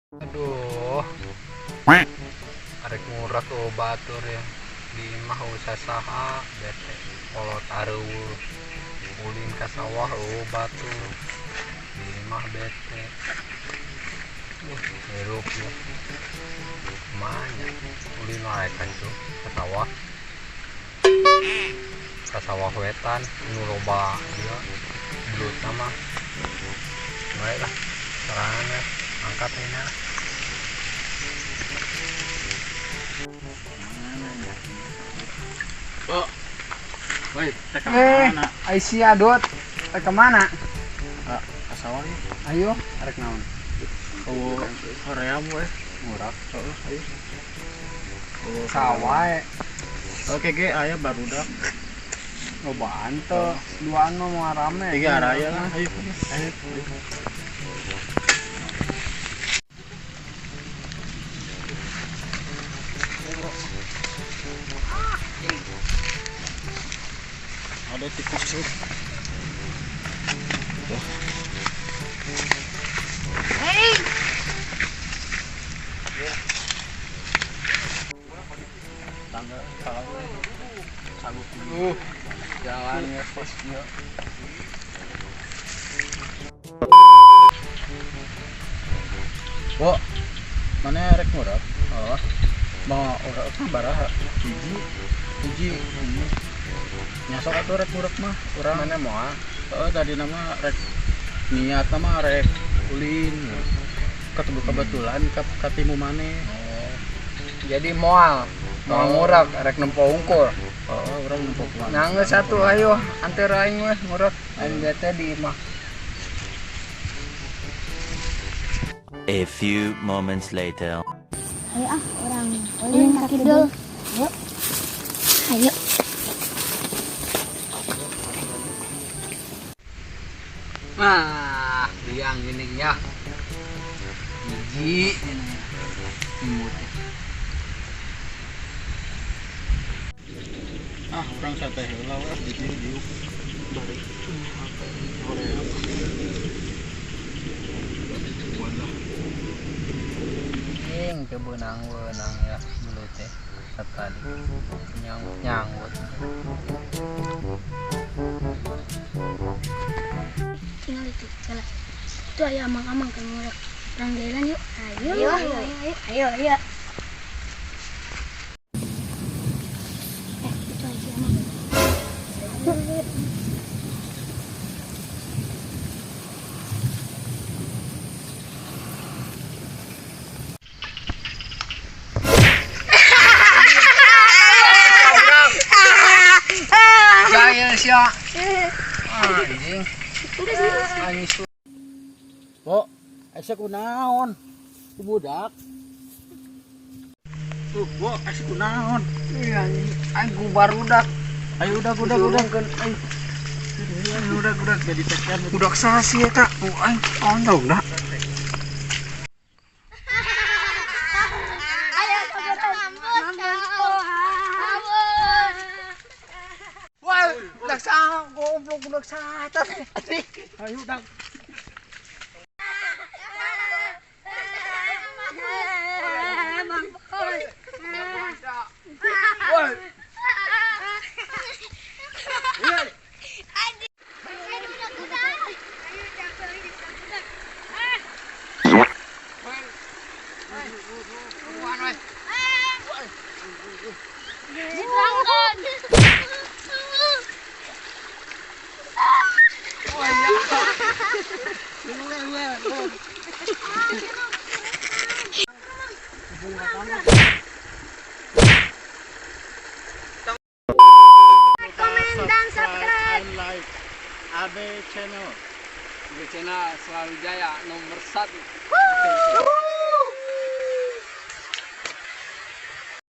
Aduh, arek murah tuh batur ya di mah usah saha bete kolot areueuh ulin ka sawah batur di mah bete hirup ya manya ulin wae kan tuh ka sawah wetan nu loba dia belut nama baiklah serangannya angkat ini nah. Oh, baik, teh kemana? Aisyah dot, kemana? Ke sawah ya. Ayo, arek naon? Oh, Korea mu Murah. ayo. Oh, Sawah. Oke, aya barudak. Lobaan teh, duaan mah mau rame. Tiga raya lah, ayo. Ada tikus tuh. Tangga kalau sanggup Jalan ya pos dia. Bo, mana rek murah? Oh, mau orang baraha? Hiji. Nyasok atuh rek murah mah, urang Mana mau? oh tadi nama rek niat nama rek ulin. Ketemu kebetulan katimu maneh. Oh. Jadi moal murah arek nempo ungkul. Oh, orang numpuk uang. Nangge satu ayo antar aing weh murah. Aing bete di imah. A few moments later. Ayo orang ulin kaki dulu. Yuk. Ayo. Nah, biang gini ya. Biji ini. Imut. Orang santai heula we di diuk. Bari. Korea. Ing kebenang-benang ya dulu teh. Tadi nyangkut. Tinggal itu. Salah. Itu ayo amang-amang kan murah. Orang jalan yuk. Ayo. Itu aja amang. Gaya sia. Anjing. Anjing. Bo, asa kunaon? Ku budak. Tuh, bo, asa kunaon? Iya, aing barudak. Ayo udah. Udah jadi tekan. Budak sasi eta. Aing ondong dah. Wah, budak sa goblok budak sa eta. Ayo udah. Woi. Komen dan subscribe. Like AB channel. Channel Selalu Jaya nomor 1.